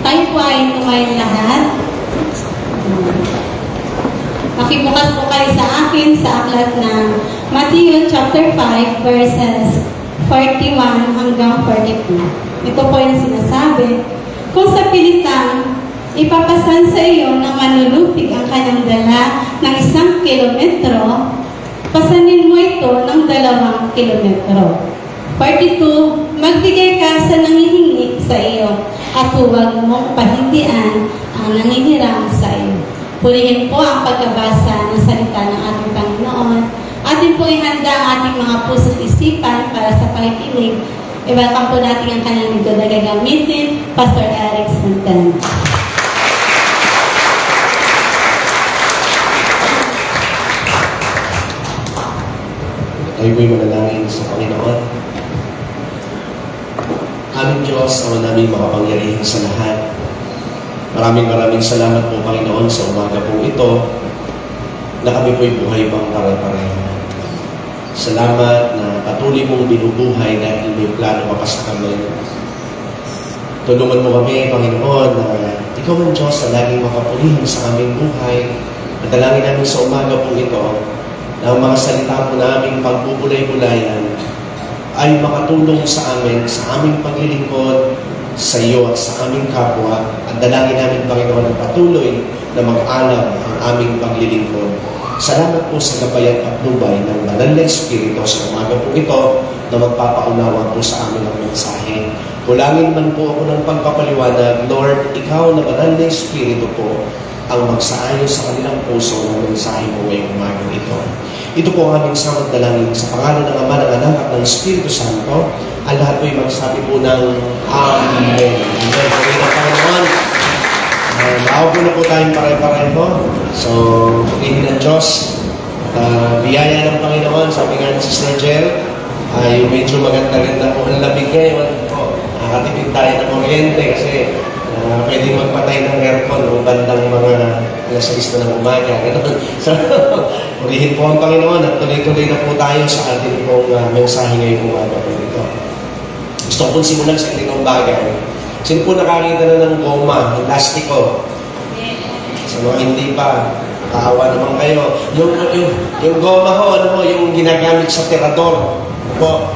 Tayo po ay tumayo lahat. Makibukas po kayo sa akin sa aklat ng Matthew chapter 5 verses 41 hanggang 42. Ito po yung sinasabi, kung sa pilitang ipapasan sa iyo ng manlulupig ang kanyang dala ng 1 kilometro, pasanin mo ito ng 2 kilometro. 42, magbigay ka sa nangihingi sa iyo at huwag mong pahindian ang nangihiram sa iyo. Purihin po ang pagkabasa ng salita ng ating Panginoon. Atin po ihanda ang ating mga puso't isipan para sa pakikinig. I-welcome po natin ang kanyang lingkod na gagamitin, Pastor Eric Santana. Tayo po'y manalangin sa Panginoon. Aming Diyos, ang naming makapangyarihan sa lahat. Maraming salamat po, Panginoon, sa umaga po ito na kami po'y buhay pang pare-pareho. Salamat na patuloy mong binubuhay dahil may plano ka pa sa kami. Tulungan mo kami, Panginoon, na Ikaw ang Diyos na laging makapulihan sa aming buhay. At dalangin namin sa umaga po ito na ang mga salita po na aming pagbubulay-bulayan ay makatulong sa amin, sa aming paglilingkod, sa iyo at sa aming kapwa. At dalangin namin, Panginoon, na patuloy na mag-alam ang aming paglilingkod. Salamat po sa gabayan at lubay ng Banal na Espiritu sa umaga po ito na magpapaunawa po sa amin ang mensahe. Kulangin man po ako ng pagpapaliwanag, Lord, Ikaw na Banal na Espiritu po ang magsaayos sa kanilang puso ng mensahe mo ngayong umagang ito. Ito po ang aming samot dalangin sa pangalan ng Ama, ng Anak at ng Espiritu Santo. Ang lahat po'y magsabi po ng Amen. Amen. Pagkain ng Panginoon. Naupo na po tayong pare-pareho. So, pagkain ng Diyos. Biyaya ng Panginoon. Sabi nga ni Sister Jel, ay medyo maganda rin na po ang labig ngayon. Nakatipid tayo ng kuryente kasi pwede magpatay ng aircon o bandang mga alas 6 na ng umaga. So, purihin po ang Panginoon at tuloy-tuloy na po tayo sa ating pong mensahe ngayong umaga po dito. Gusto ko pong simulan sa ilang bagay. Sino po nakakita na ng goma, yung lastiko? Sa mga hindi pa, kaawa naman kayo. Yung goma ho, yung ginagamit sa tirador. Po,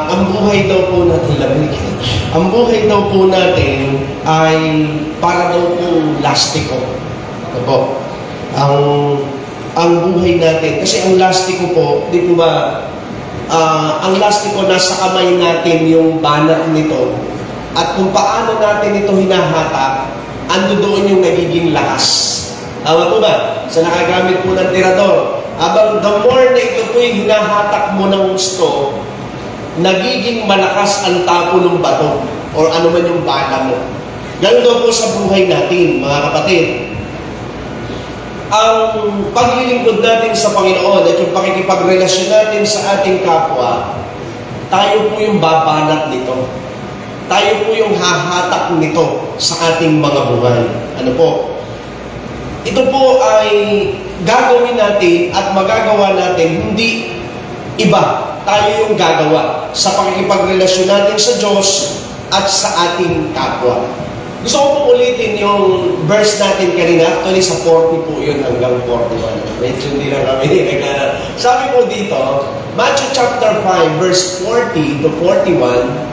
ang buhay daw po natin, ang buhay daw po natin ay para daw po lastiko. Po, ang buhay natin, kasi ang lastiko po, di po ba, ang lastiko nasa kamay natin yung banat nito. At kung paano natin ito hinahatak, ando doon yung nagiging lakas. Tama po ba? Sa nakagamit po ng tirador, abang the more na ito po yung hinahatak mo ng gusto, nagiging malakas ang tapo ng bato or ano man yung bala mo. Ganun daw po sa buhay natin, mga kapatid. Ang paglilingkod natin sa Panginoon at yung pakikipagrelasyon natin sa ating kapwa, tayo po yung babanat nito. Tayo po yung hahatak nito sa ating mga buhay. Ano po? Ito po ay gagawin natin at magagawa natin, hindi iba. Tayo yung gagawa sa pakikipagrelasyon natin sa Diyos at sa ating kapwa. Gusto ko po ulitin yung verse natin kanina. Actually, sa 40 po yun hanggang 41. Medyo hindi na kami nagkana. Sabi po dito, Matthew chapter 5, verse 40 to 41,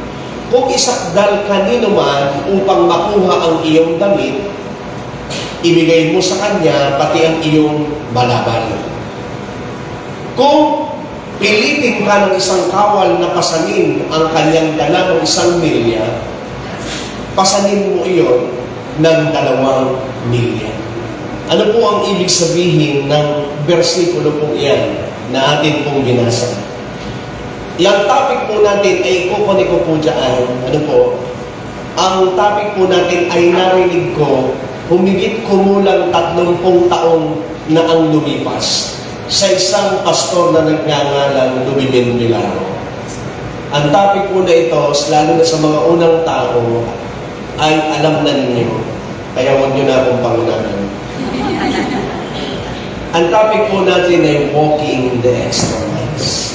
kung isakdal kanino man upang makuha ang iyong damit, ibigay mo sa kanya pati ang iyong balaban. Kung pilitin ka ng isang kawal na pasanin ang kanyang dala ng 1 milya, pasanin mo iyon ng 2 milya. Ano po ang ibig sabihin ng versikulo pong iyan na atin pong binasa? Yung topic po natin ay kukunin ko po dyan. Ano po? Ang topic po natin ay narinig ko humigit kumulang 30 taong na ang lumipas sa isang pastor na nagngangalang Lubimin Milano. Ang topic po na ito, lalo na sa mga unang tao, ay alam na ninyo. Kaya huwag nyo na akong pangunahan. Ang topic po natin ay walking the extra miles.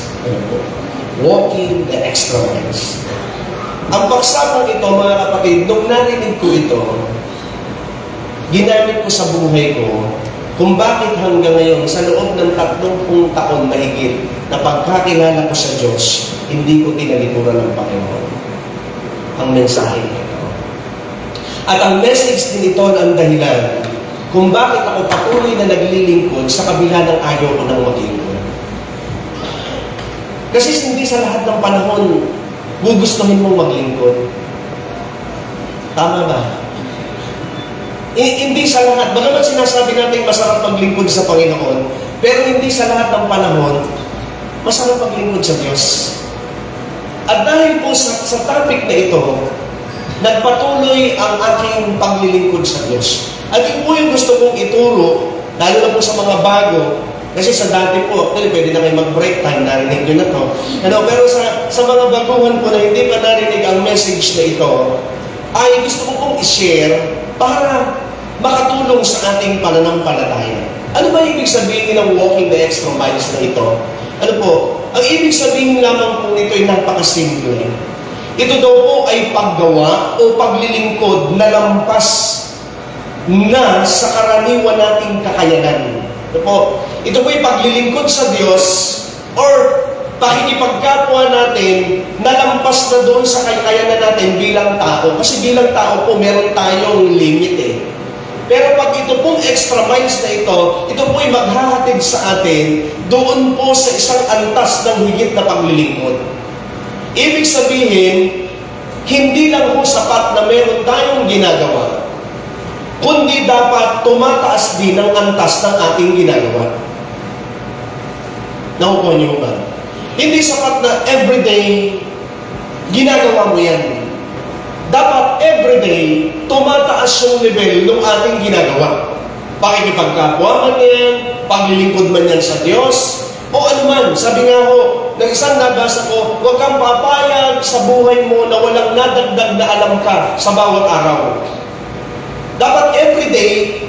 Walking the extra miles. Ang paksa po ito, mga kapatid, kapatid, nung narinig ko ito, ginamit ko sa buhay ko kung bakit hanggang ngayon, sa loob ng 30 taon mahigit, na pagkakilala ko sa Diyos, hindi ko tinalikuran ng Panginoon ang mensahe nito. At ang message din ito ang dahilan kung bakit ako patuloy na naglilingkod sa kabila ng ayaw ko ng maglingkod. Kasi hindi sa lahat ng panahon gugustuhin mong maglingkod. Tama ba? Hindi sa lahat. Bagamat sinasabi natin masarap maglingkod sa Panginoon, pero hindi sa lahat ng panahon masarap maglingkod sa Diyos. At dahil po sa topic na ito, nagpatuloy ang aking paglilingkod sa Diyos. At yun po yung gusto kong ituro, lalo na po sa mga bago, kasi sa dati po, actually, pwede na kayo mag-break time, narinig nyo na to. Pero sa mga baguhan po na hindi pa narinig ang message na ito, ay gusto ko pong i-share para makatulong sa ating pananampalataya. Ano ba ibig sabihin ng walking the extra miles na ito? Ano po? Ang ibig sabihin lamang po nito ay napakasimple. Ito daw po ay paggawa o paglilingkod na lampas na sa karaniwan nating kakayanan. Ito po ay paglilingkod sa Diyos or pakikipagkapwa natin na lampas na doon sa kakayanan natin bilang tao. Kasi bilang tao po, meron tayong limit eh. Pero pag ito pong extra miles na ito po ay maghahatid sa atin doon po sa isang antas ng higit na paglilingkod. Ibig sabihin, hindi lang po sapat na meron tayong ginagawa, kundi dapat tumataas din ang antas ng ating ginagawa. Nakukuha niyo ba? Hindi sapat na everyday ginagawa mo yan. Dapat everyday tumataas yung level ng ating ginagawa. Pakikipagkapwa man yan, paglilingkod man yan sa Diyos, o ano man. Sabi nga ho, ng isang nabasa ko, huwag kang papayag sa buhay mo na walang nadagdag na alam ka sa bawat araw. Dapat everyday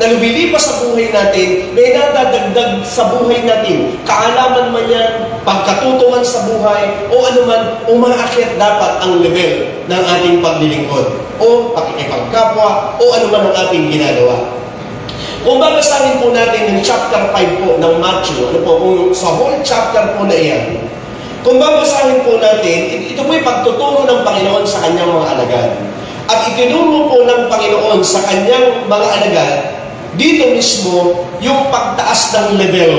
na lumilipas sa buhay natin, may nadadagdag sa buhay natin. Kaalaman man yan, pagkatutuman sa buhay, o anuman, umaakyat dapat ang level ng ating paglilingkod, o pakikipagkapwa, o anuman ang ating ginagawa. Kung babasahin po natin yung chapter 5 po ng Matthew, kung sa whole chapter po na iyan, kung babasahin po natin, ito po yung pagtuturo ng Panginoon sa kanyang mga alagad. At itinuro po ng Panginoon sa kanyang mga alagad, dito mismo, yung pagtaas ng level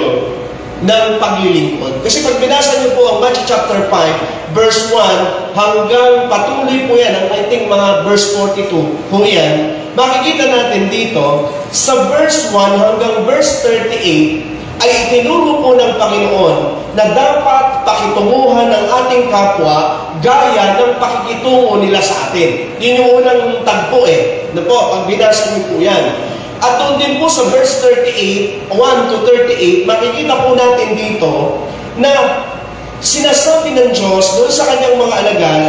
ng paglilingkod. Kasi pag binasa niyo po ang Matthew chapter 5, verse 1, hanggang patuloy po yan, I think mga verse 42, kung yan, makikita natin dito, sa verse 1 hanggang verse 38, ay itinuro po ng Panginoon na dapat pakitunguhan ng ating kapwa gaya ng pakikitungo nila sa atin. Yun yung unang tagpo eh. Pag binasa niyo po yan. At doon din po sa verse 38, 1 to 38, makikita po natin dito na sinasabi ng Diyos doon sa kanyang mga alagad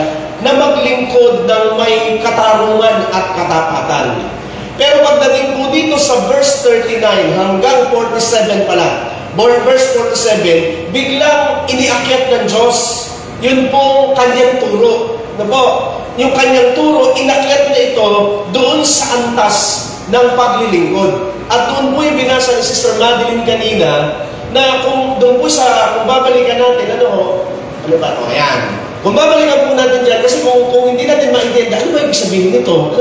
na maglingkod ng may katarungan at katapatan. Pero pagdating po dito sa verse 39 hanggang 47 pala, verse 47, biglang iniakyat ng Diyos. Yun po kanyang turo. Yung kanyang turo, inakyat na ito doon sa antas ng paglilingkod. At doon po yung binasa ni Sister Madeline kanina na kung doon po kung babalikan natin, ayan. Kung babalikan po natin dyan, kasi kung hindi natin maintindihan, ano ba ibig sabihin nito?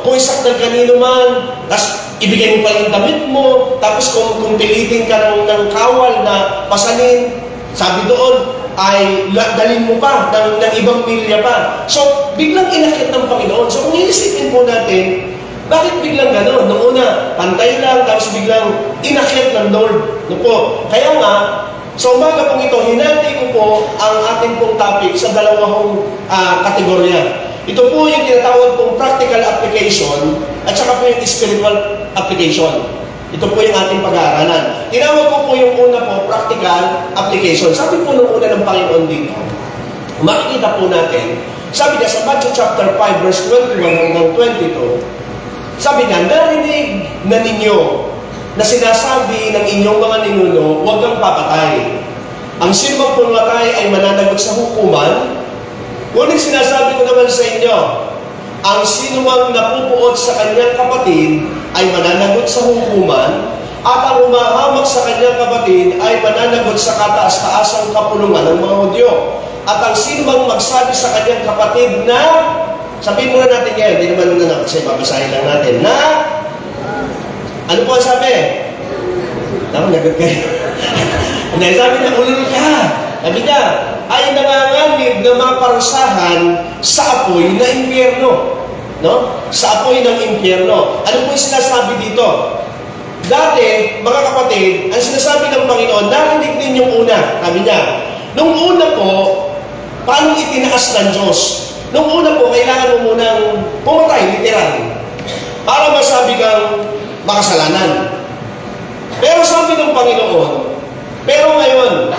Kung isakdal kanino man, tapos ibigay mo pa yung damit mo, tapos kung pilitin ka ng kawal na pasanin, sabi doon, ay dalhin mo pa ng ibang milya pa. So, biglang inakyat ng Panginoon. So, kung iisipin po natin, bakit biglang gano'n? Noong una, pantay lang, tapos biglang inakyat ng Lord. Kaya nga, sa umaga pong ito, hinati ko po ang ating pong topic sa dalawang kategorya. Ito po yung tinatawag pong practical application at saka po yung spiritual application. Ito po yung ating pag-aaralan. Tinawag ko po yung una po, practical application. Sabi po nung una ng Panginoon dito, makikita po natin, sabi niya sa Matthew chapter 5, verse 21 hanggang 22, sabi niya, narinig na ninyo na sinasabi ng inyong mga ninuno, huwag kang papatay. Ang sinumang pumatay ay mananagot sa hukuman. Ngunit sinasabi ko naman sa inyo, ang sinumang napupuot sa kanyang kapatid ay mananagot sa hukuman, at ang humahamak sa kanyang kapatid ay mananagot sa kataas-taasang kapulungan ng mga Hudyo. At ang sinumang magsabi sa kanyang kapatid na, sabihin muna natin ngayon, hindi naman na kasi babasahin lang natin, na, ano po ang sabi? Naku, lagot kayo. Sabi niya, ulul ka. Sabi niya, ay nanganganib na maparusahan sa apoy na impyerno. No? Sa apoy ng impyerno. Ano po yung sinasabi dito? Dati, mga kapatid, ang sinasabi ng Panginoon, narinig ninyong una. Sabi niya, nung una po, paano itinaas ng Diyos? Nung una po, kailangan mo munang pumatay, literal. Para masabi kang makasalanan. Pero sabi ng Panginoon, pero ngayon,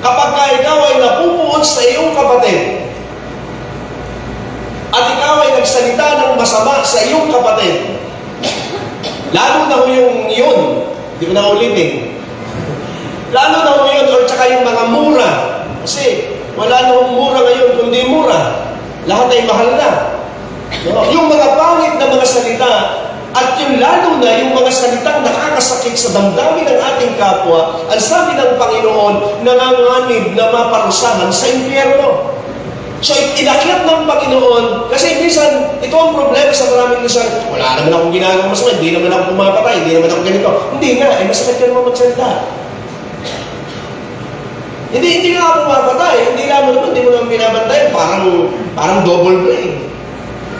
kapag ikaw ay napupuot sa iyong kapatid, at ikaw ay nagsalita ng masama sa iyong kapatid, lalo na ho yung yun, hindi ko na ulitin, lalo na ho yun, or tsaka yung mga mura, kasi wala na hong mura ngayon, kundi mura, lahat ay mahal na. No? Yung mga pangit na mga salita, at yung lalo na yung mga salitang nakakasakit sa damdamin ng ating kapwa, ang sabi ng Panginoon, nanganganib na maparusahan sa impyerno. So, inakyat ng Panginoon, kasi minsan, ito ang problema sa maraming minsan, wala naman akong ginagawa masama, hindi naman ako pumapatay, hindi naman ako ganito. Hindi nga, masakit ka naman magsalita. Hindi nga ako pumapatay, hindi naman, hindi mo naman binabantay, parang double brain.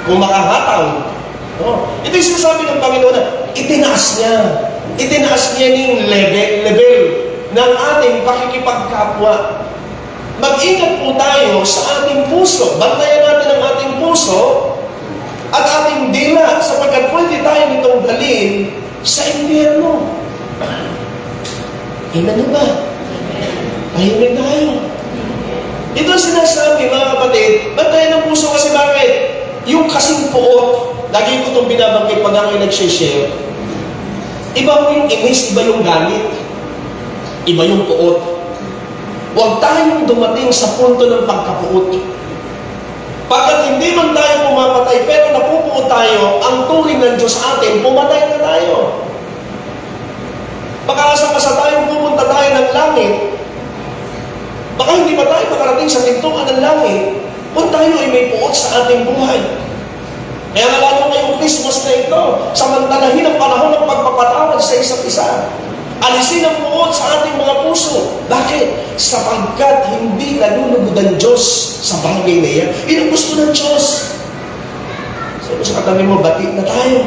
Kung makahataw. Oh. Ito yung sinasabi ng Panginoon na itinaas niya yung level ng ating pakikipagkapwa. Mag-ingat po tayo sa ating puso. Bantayan natin ang ating puso at ating dila sapagkat pwede tayo nitong dalhin sa impyerno. Amen ba? Tahimik tayo. Ito ang sinasabi, mga kapatid, bantayan ang puso kasi bakit? Yung kasing puot, lagi ko itong binabanggit pag ako'y nag-share, iba mo yung inis, iba yung gamit, iba yung puot. Huwag tayong dumating sa punto ng pagkapuot. Pagkat hindi man tayo pumapatay, pero napupuot tayo, ang turing ng Diyos atin, pumatay na tayo. Baka asa tayong pupunta tayo ng langit, baka hindi pa tayo makarating sa pintuan ng langit, kung tayo ay may puot sa ating buhay. Kaya nga lalo ngayong Christmas na ito, samantalahin ang panahon ng pagpapatawad sa isa't isa. Alisin ang puot sa ating mga puso. Bakit? Sapagkat hindi nalulugod ang Diyos sa bagay na yan. Yun ang gusto ng Diyos. Sabi sa katabi mo, bati na tayo.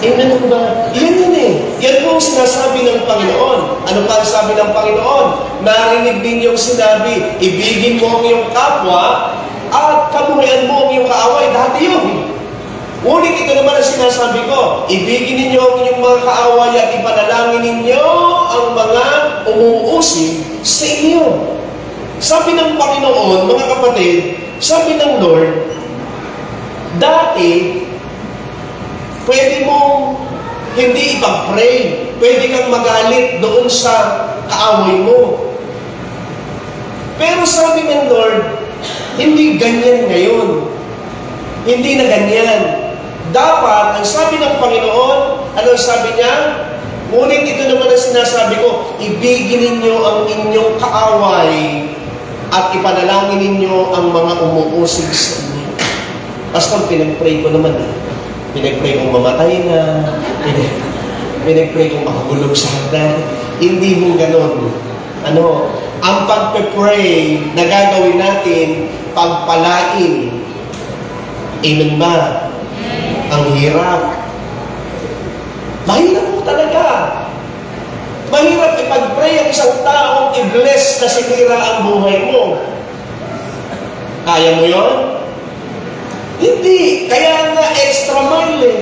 Amen ba? Yan eh. Yan po ang sinasabi ng Panginoon. Ano pa ang sabi ng Panginoon? Narinig din yung sinabi, ibigin mo ang iyong kapwa at kamuhian mo ang iyong kaaway. Dati yun. Ngunit ito naman ang sinasabi ko, ibigin ninyo ang inyong mga kaaway at ipanalangin ninyo ang mga umuusig sa inyo. Sabi ng Panginoon, mga kapatid, sabi ng Lord, dati, pwede mong hindi ipag-pray. Pwede kang magalit doon sa kaaway mo. Pero sabi ng Lord, hindi ganyan ngayon. Hindi na ganyan. Dapat, ang sabi ng Panginoon, ano sabi niya? Ngunit ito naman ang sinasabi ko, ibigin ninyo ang inyong kaaway at ipanalangin ninyo ang mga umuusig sa inyo. Pastor, pinag-pray ko naman Pinag-pray kong mamatay na, pinag-pray kong makabulog sa hagdan. Hindi mo ganon. Ang pag-pray na gagawin natin, pagpalain. Amen ba? Ang hirap. Mahirap po talaga. Mahirap ipag-pray ang isang taong i-bless na sinira ang buhay mo. Kaya mo yun? Hindi. Kaya nga extra mile eh.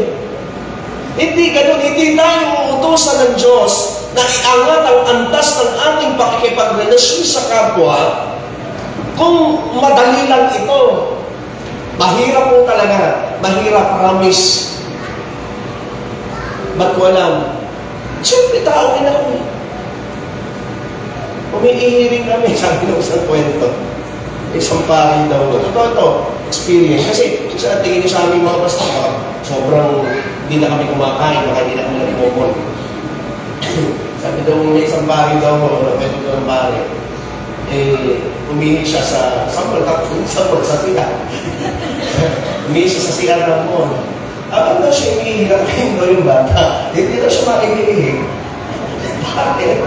Hindi ganun. Hindi tayo uutusan ng Diyos na iangat ang antas ng ating pakikipagrelasyon sa kapwa kung madali lang ito. Mahirap po talaga. Mahirap, promise. Ba't ko alam? Siyempre, tao rin ako. Umiihiring kami, sabi ng isang kwento. Isang pari daw. Ito, experience. Kasi sa tingin sa aming mga pastor, sobrang hindi na kami kumakain, baka hindi na kami nagpupon. Sabi daw may isang pari daw, napwede ko ng pari. Umihi siya sa sample, sa siya. Umihi siya sa siya ng mall. Abang daw siya umihi, lang daw yung bata. Hindi daw siya makikihi. Bakit?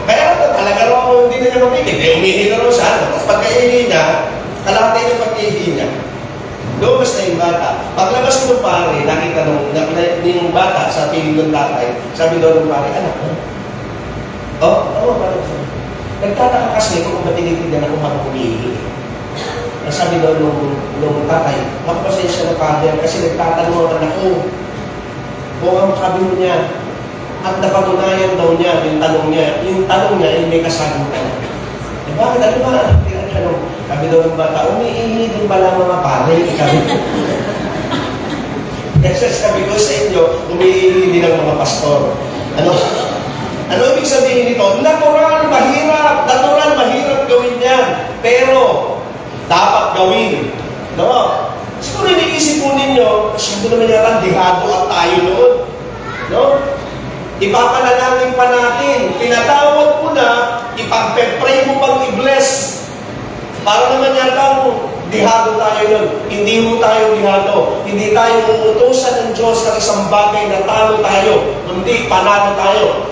Kaya talaga raw hindi na niya mapigil. Umihi na raw siya. Tapos pagka-ihi niya, kalahati ng pag-ihi niya. Lumabas na yung bata. Paglabas ko ng pare, nakita yung bata sa piling ng tatay. Sabi daw ng pare, anak mo? Oo, parang sabi. Nagtataka kasi kung ba't tinitignan ako habang umihi. Sabi daw nung tatay, magpasensya na father kasi nagtatanong ang anak ko. Kung ang sabi mo niya, at napatunayan daw niya yung tanong niya ay may kasagutan. Bakit? Ano ba? Sabi daw ng bata, umiihi din pala mga pare. Kasi sabi ko sa inyo, umiihi din ang mga pastor. Ano ibig sabihin nito? Natural, mahirap gawin yan. Pero, dapat gawin. No? Siguro iniisip po ninyo, siyempre naman yata, dihado at tayo noon. No? Ipapanalangin pa natin. Pinatawad mo na, ipag-pray mo pang i-bless. Para naman yata dihado tayo nun. Hindi mo tayo dihado. Hindi tayo uutusan ng Diyos ng isang bagay na talo tayo. Hindi, panalo tayo.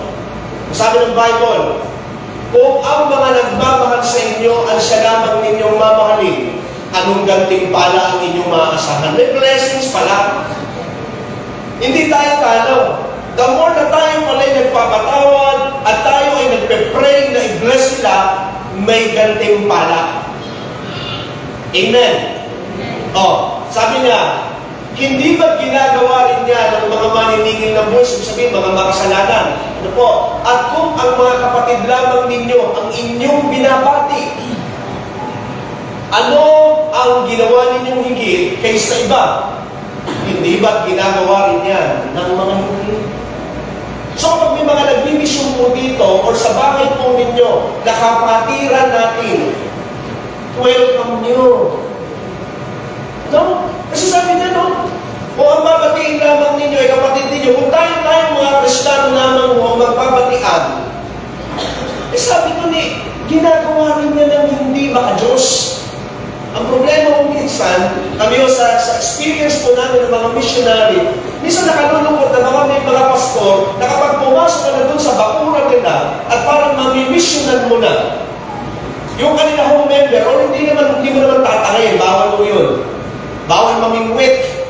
Sabi ng Bible, kung ang mga nagmamahal sa inyo ang siya lamang ninyong mamahalin, anong gantimpala ang inyong maaasahan? May blessings pala. Hindi tayo talo. The more na tayo pala nagpapatawad at tayo ay nagpe-pray na i-bless sila, may gantimpala. Amen. Sabi niya, hindi ba ginagawa rin niya ng mga maniningil na buwis, sabihin, mga makasalanan? Ano po? At kung ang mga kapatid lamang ninyo, ang inyong binabati, ano ang ginawa ninyong higit kaysa iba? Hindi ba ginagawa rin yan ng mga hindi? So, pag may mga nagbimisyon po dito or sa bahay po ninyo, nakapatiran natin, welcome nyo. No? Kasi sabi niya, no? Kung ang babatiin lamang ninyo ay kapatid ninyo, kung tayo mga Kristiyano lamang mo magbabatian, sabi ko ginagawa rin niya ng hindi maka-Diyos. Ang problema kung minsan, kami sa experience po namin ng mga missionary, minsan nakalulungkot na may mga pastor na kapag pumasok ka na doon sa bakuran nila at parang mamimissionan mo na, yung kanila home member, o hindi mo naman tatangay, bawal mo yun. Bawal mamingwit.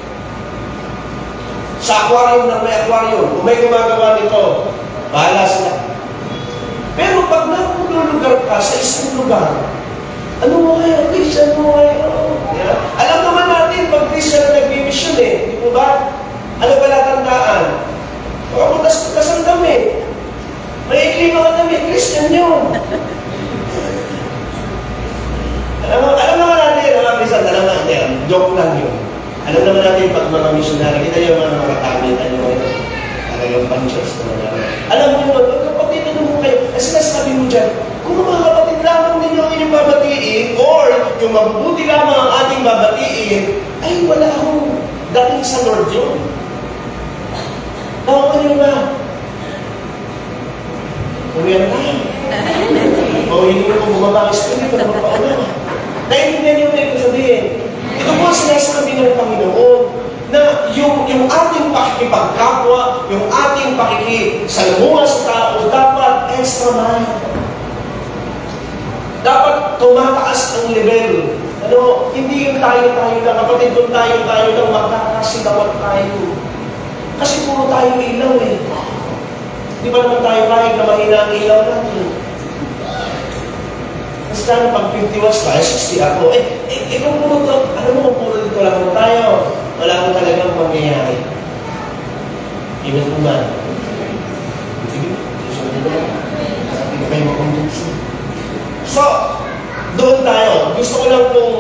Sa aquarium na may aquarium, kung may gumagawa nito, bahala sila. Pero pag napululugar ka sa isang lugar, ano mo kayo? Christian mo kayo? Yeah. Alam naman natin, pag Christian na nag-mission di po ba? Ano ba natandaan? Pagkapuntas ang dami. May ikli mga dami, Christian yun. Alam naman natin, mga Christian, alam natin, joke lang yun. Alam naman natin, pag mga missionary, kita yung mga kamit, yung punches na alam mo yun, kapatid, ano mo kayo? Kasi nasabi mo dyan, kung mga kapatid lamang ninyo ang inyong babatiin, or yung mabubuti lamang ang ating babatiin, ay wala akong dating sa Lord yun. Tawag nyo ba? Uwiyan tayo. O hindi mo bumaba ang espiritu na magpauna. Naintindihan nyo na ito sabihin. Ito po ang sinasabi ng Panginoon na yung ating pakikipagkapwa, yung ating pakikisalamuha sa tao, dapat extra mile. Dapat tumataas ang level. Hindi yung tayo lang. Kapatid, kung tayo lang, magkakasigawat tayo. Kasi puro tayo ilaw eh. Di ba naman tayo kahit na mahina ang ilaw natin? Kasi tayo pag 50 watts tayo, 60 ako. Kung puro to, alam mo kung puro dito lang tayo, wala akong talagang mangyayari. Amen po ba? Sige, susunod na. Hindi na kayo makonvince. So, doon tayo. Gusto ko lang pong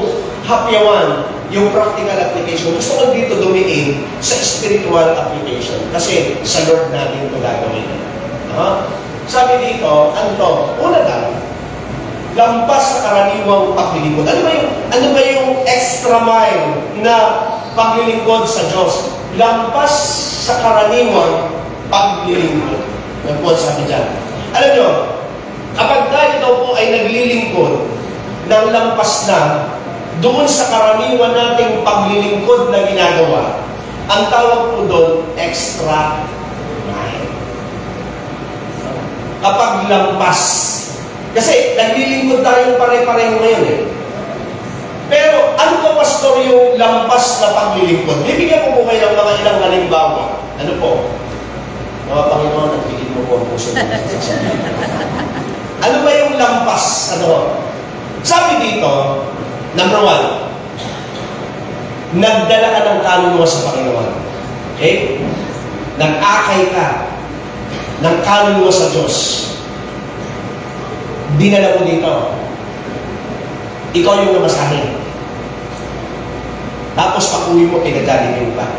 hapyawan yung practical application. Gusto ko dito dumiin sa spiritual application. Kasi sa Lord natin ito gagawin. Sabi dito, ano to? Una lang, lampas sa karaniwang paglilingkod. Ano ba yung extra mile na paglilingkod sa Diyos? Lampas sa karaniwang paglilingkod. Ano po sabi dyan? Alam nyo, kapag tayo daw po ay naglilingkod ng lampas na doon sa karaniwan nating paglilingkod na ginagawa, ang tawag po doon, extra mile. Kapag lampas. Kasi naglilingkod tayo pare-pareho ngayon eh. Pero ano ba, pastor, yung lampas na paglilingkod? Bibigyan ko po kayo ng mga ilang halimbawa. Ano po? Mga Panginoon, nagpigil mo po ang puso. Ano ba yung lampas? Ano? Sabi dito, number 1, nagdala ka ng kaluluwa sa Panginoon. Okay? Nag-akay ka ng kaluluwa sa Diyos. Dinala mo dito. Ikaw yung namasahin. Tapos pag-uwi mo, pinagaling pa.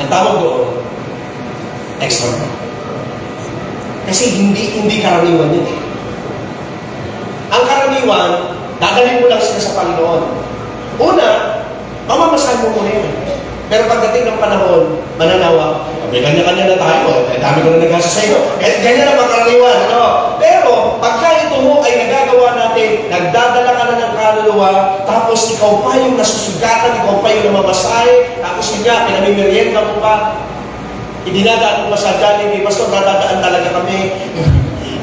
Ang tawag doon, extra. Kasi hindi karaniwan yun eh. Ang karaniwan, dadalhin mo lang sila sa Panginoon. Una, mamamasahin mo muna yun. Pero pagdating ng panahon, mananawa, may kanya-kanya na tayo. Dami ko na nagkasa sa iyo. Ganyan ang makaraniwan. Ano? Pero, pagka ito mo ay nagagawa natin, nagdadala ka na ng kaluluwa, tapos ikaw pa yung nasusugatan, ikaw pa yung namamasahe, tapos yun nga, pinamimerienda mo pa, idinadaan mo pa sa Jollibee, pastor, nadadaan talaga kami.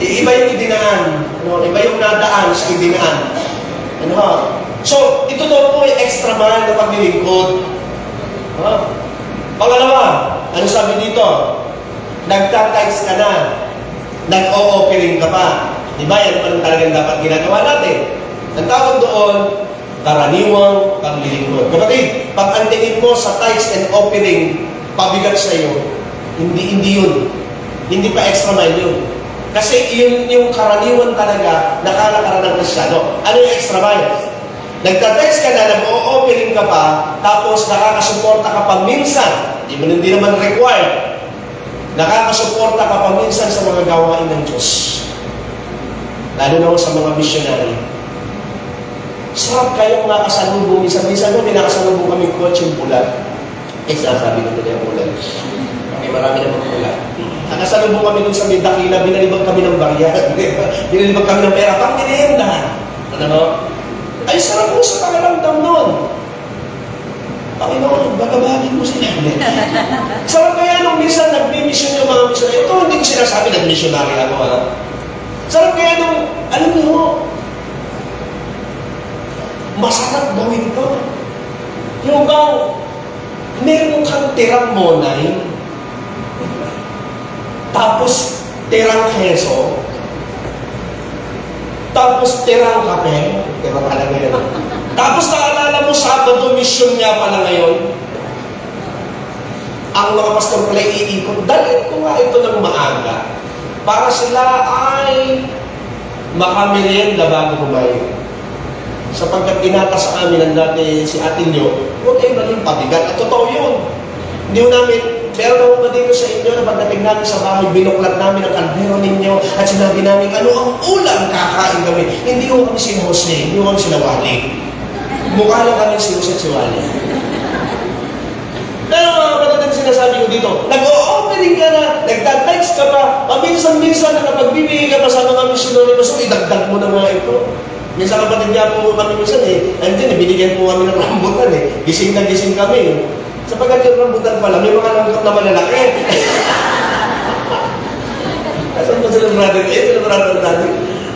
Iba yung idinaan. Ano? Iba yung nadaan sa idinaan. Ano? So, ito daw po ay extra mile na paglilingkod. Pangalawa, ano sabi dito? Nagtatights ka na. Nag-o-offering ka pa. Diba? Yan pa rin talagang dapat ginagawa natin. Ang tawag doon, karaniwang paglilingkod. Kapatid, pag ang tingin mo sa tithes and offering, pabigat sa iyo, hindi yun. Hindi pa extra mile yun. Kasi yun yung karaniwan talaga nakalakaran ng Kristyano. Ano yung extra mile? Nagtatext ka na, nag-o-offering ka pa, tapos nakakasuporta ka pa minsan, hindi naman required, nakakasuporta ka pa minsan sa mga gawain ng Diyos. Lalo na sa mga missionary. Sarap kayong makasalubong. Minsan mo, minakasalubong kami coach yung bulan. Sabi ko nila yung bulan. Okay, marami na bulan. Nakasalubong kami dun sa Mindakila, binalibag kami ng barya. Binalibag kami ng pera, pang merienda. Ano? Ay, sarap mo sa pakiramdam nun. Panginoon, bagabagin mo sila. Sarap kaya nung minsan nag-mission yung mga missionary. Ito, hindi ko sinasabi nag-missionary ako. Sarap kaya nung, alam niyo, masarap gawin ko. Yung bang, meron kang tirang monay, tapos tirang keso, tapos tirang kape, tirang pala ngayon. Tapos naalala mo, Sabado, mission niya pala ngayon. Ang mga pastor pala iikot, dalhin ko nga ito ng maaga para sila ay makamerienda bago kumain. Sapagkat inata sa amin ang dati si Atinyo, huwag kayo naging pabigat. At totoo yun. Hindi mo namin, meron ako ba dito sa inyo na pagdating namin sa bahay, binuklat namin ang kaldero ninyo at sinabi namin, ano ang ulam kakain kami. Hindi ko kami si Jose, hindi ko kami si Wally. Mukha lang kami si Jose at si Wally. Pero mga kapatid, sinasabi ko dito, nag-o-offering ka na, nagtag-text ka pa, paminsan-minsan na napagbibigay ka pa sa mga missionary, so idagdag mo na mga ito. Minsan kapatid niya po kami minsan andyan binigyan po kami ng rambutan gising na gising kami. Sapagkat yung rambutan pala, may mga langkap na malalaki. Asan mo sila brother? Sila brother natin.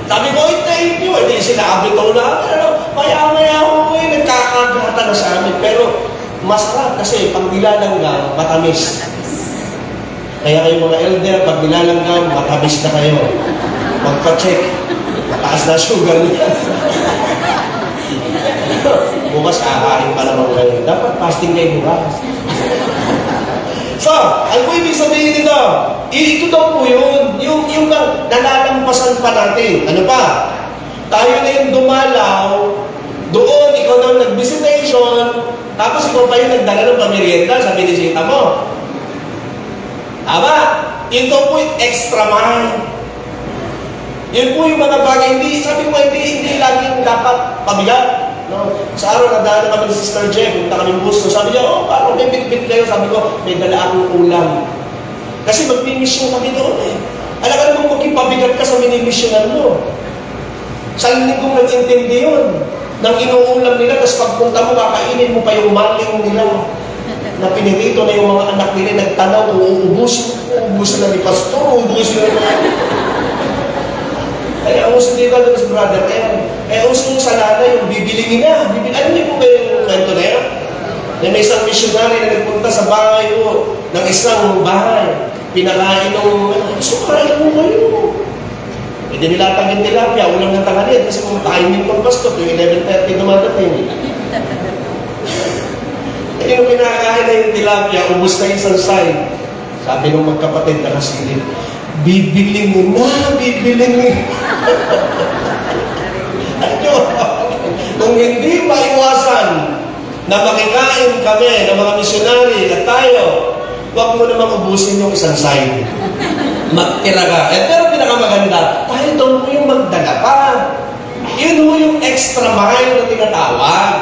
Sabi ko, thank you. Hindi sinabi ito na. Pero maya-maya ako nagkakagata na sa amin. Pero masarap kasi pag nilalanggang, matamis. Kaya kayo mga elder, pag nilalanggang, matamis na kayo. Magpa-check. Mataas na sugar niya. Bukas kakain pa naman kayo. Dapat fasting kayo bukas. So, ano po ibig sabihin nito? Ito daw po yun. Yung nalalampasan pa natin. Ano pa? Tayo na yung dumalaw. Doon, ikaw na nag-visitation. Tapos ikaw pa yung nagdala ng pamerienda sa binisita mo. Tama? Ito po yung extra mile. Yun po yung mga bagay, sabi ko, hindi laging dapat pabigat. No? Sa araw, nadaan kami ni Sister Jeff, punta kami gusto. Sabi niya, paano may bit-bit kayo? Sabi ko, may dala akong ulam. Kasi magmimisyon kami doon eh. Alam ka naman magkipabigat ka sa minimisyonan mo. Sa linggong nag-intindi yun. Nang inuulam nila, tapos pagpunta mo, kakainin mo pa yung maling nila. Na pinirito na yung mga anak nila, nagtanaw kung uubusin na ni Pastor, uubusin na Kaya uso dito doon sa brother, uso yung salada, yung bibilingin na. Alam niyo po ba yung kwento na yan? Na may isang missionary na nagpunta sa bahay mo, ng isang bahay. Pinakain ng, sukain mo kayo. E di nilatag yung tilapia, ulang ng tangalit, kasi kung timing ng pastor, yung 11:30 dumadating. E yung pinakain na yung tilapia, ubus na isang side. Sabi ng magkapatid na kasilip, bibiling mo na, bibiling mo. Ano? Kung hindi maiwasan na makikain kami ng mga misyonary at tayo, huwag mo namang ubusin yung isang side. Magtira ka. Pero pinakamaganda, tayo doon mo yung magdala pa. Yun mo yung extra mile na tinatawag.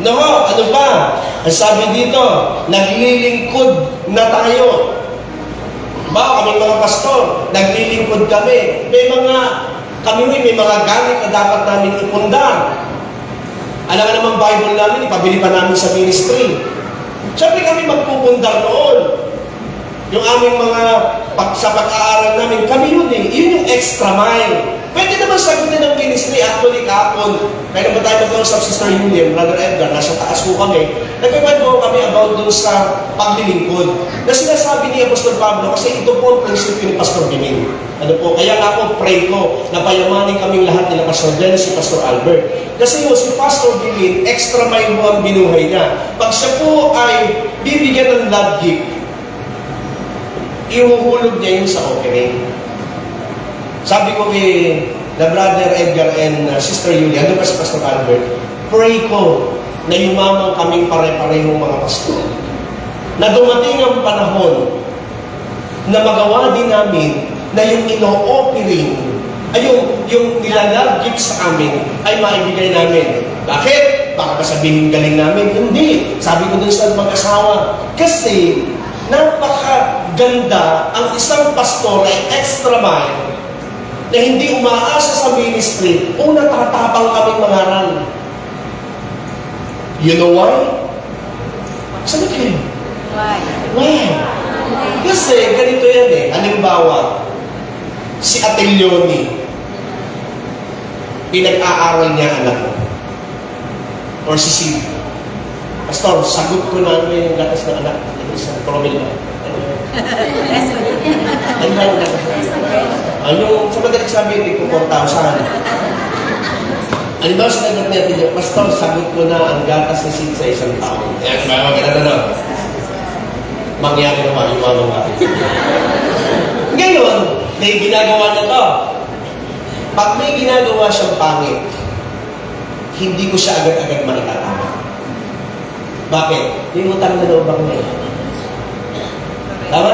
No, ano ba? Ang sabi dito, naglilingkod na tayo. Ba, kami mga pastor, naglilingkod kami. May mga gamit na dapat namin ipundar. Alam nga naman Bible namin, ipabili pa namin sa ministry. Siyempre kami magpupundar noon. Yung aming sa pag-aaral namin, kami yun eh. Yun yung extra mile. Pwede naman sagutin ng ministry, actually kahapon. Kaya naman tayo mag-usap si Sister William, Brother Edgar, nasa taas po kami. Nagkakado kami about dun sa paglilingkod. Na sinasabi ni Apostol Pablo, kasi ito po ang prinsipyo ni Pastor Dimin. Ano po, kaya nga ako pray ko na payamanin kaming lahat nila Pastor Dennis, si Pastor Albert. Kasi yung si Pastor Dimin, extra mile mo ang binuhay niya. Pag siya po ay bibigyan ng love gift, ihuhulog niya yun sa offering. Sabi ko kay na Brother Edgar and Sister Yulia, ano pa si Pastor Albert, pray ko na yumamang kaming pare-parehong mga pastor. Na dumating ang panahon na magawa din namin na yung ino-offering, ay yung nilalagip sa amin, ay maibigay namin. Bakit? Baka sabihin galing namin. Hindi. Sabi ko dun sa mag-asawa, kasi napakaganda ang isang pastor ay extra mile na hindi umaasa sa ministry o natatapang kaming mangaral. You know why? Sabi kayo? Why? Kasi ganito yan eh. Halimbawa, si Ate Leonie, pinag-aaral niya anak ko. Or si Sid. Pastor, sagot ko na ano yung gatas ng anak. Sa promil ba? Ano ba yung gatas? Ano, sa madaling sabi, hindi ko 4,000. Ano ba sinagot niya? Pastor, sagot ko na ang gatas ni Sid sa isang taon. Yan, maganda na. Mangyari naman, yung mga mga. Ngayon, may ginagawa na to. Pag may ginagawa siyang pangit, hindi ko siya agad-agad maitatama. Bakit? May utang na loob ako ngayon. Tama?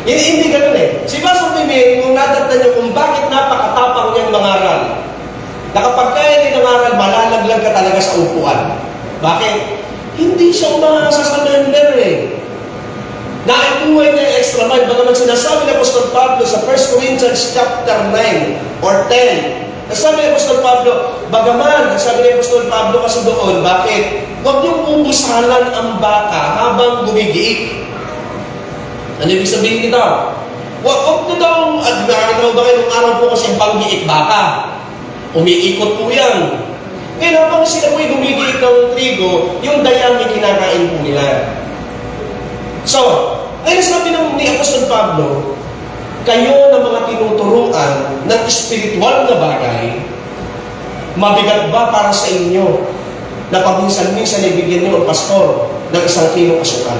Hindi ganun eh. Si Pastor Bibi, kung natatnan niyo kung bakit napakatapang niyang mangaral, na kapag kaya din nangaral, malalaglag ka talaga sa upuan. Bakit? Hindi siya umaasa sa member eh. Naibuhay niya yung extra mile. Bagaman sinasabi ni Apostol Pablo sa 1 Corinthians chapter 9 or 10. Nasabi ni Apostol Pablo, bagaman, nasabi ni Apostol Pablo kasi doon, bakit? Huwag niyong pupusalan ang baka habang gumigiik. Ano ibig sabihin nito? Huwag na daw, at nakakita mo ba kayo nung araw po kasi ang panggiik baka? Umiikot po yan. Ngayon habang sila po'y gumigiik ng trigo, yung dayang may kinakain po nila. So, ngayon sabi ni Apostol Pablo, kayo na mga tinuturuan ng espiritual na bagay, mabigat ba para sa inyo na paminsan-minsan ibigyan niyo ang pastor ng 1 kilong asukal?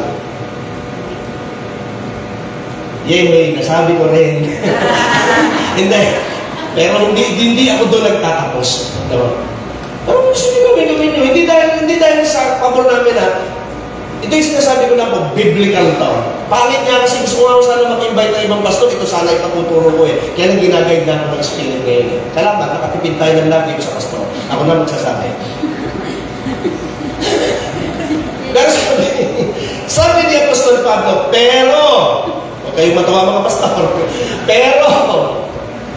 Yehey, nasabi ko rin. Hindi. Pero hindi ako doon nagtatapos. Diba? Pero gusto nyo gawin nyo. Hindi dahil sa pabor namin Ito yung sinasabi ko na po, biblical to. Pangit nga kasi gusto ko nga sana mag-invite na ibang pastor, ito sana ipatuturo ko eh. Kaya nang ginagayad na ako ng spirit ngayon eh. Salamat, nakatipid tayo ng love dito sa pastor. Ako na magsasabi. Pero sabi ni Apostol Pablo, pero, huwag kayong matawa mga pastor, pero,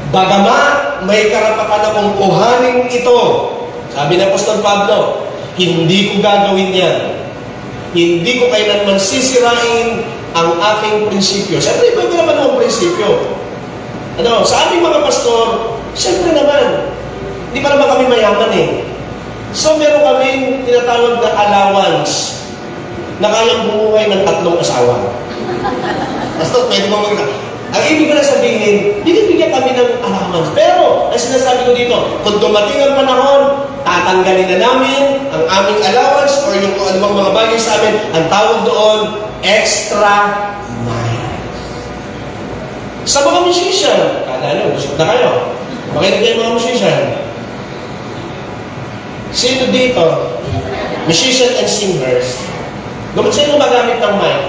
bagamat may karapatan akong kuhanin ito, sabi ni Apostol Pablo, hindi ko gagawin yan. Hindi ko kailanman sisirain ang aking prinsipyo. Siyempre, iba naman ang prinsipyo. Ano, sa aming mga pastor, siyempre naman, hindi pa naman kami mayaman eh. So, meron kaming tinatawag na allowance na kayang bumuhay ng 3 asawa. Pastor, pwede mo ang ibig ko na sabihin, binibigyan kami ng allowance. Pero, ang sinasabi ko dito, kung dumating ang panahon, tatanggalin na namin ang aming allowance or yung kung anumang mga bagay sa amin, ang tawag doon, extra mile. Sa mga musician, kala nyo, busog na kayo. Makinig kayo mga musician. Sino dito? Musician and singers. Sino magamit ng mic?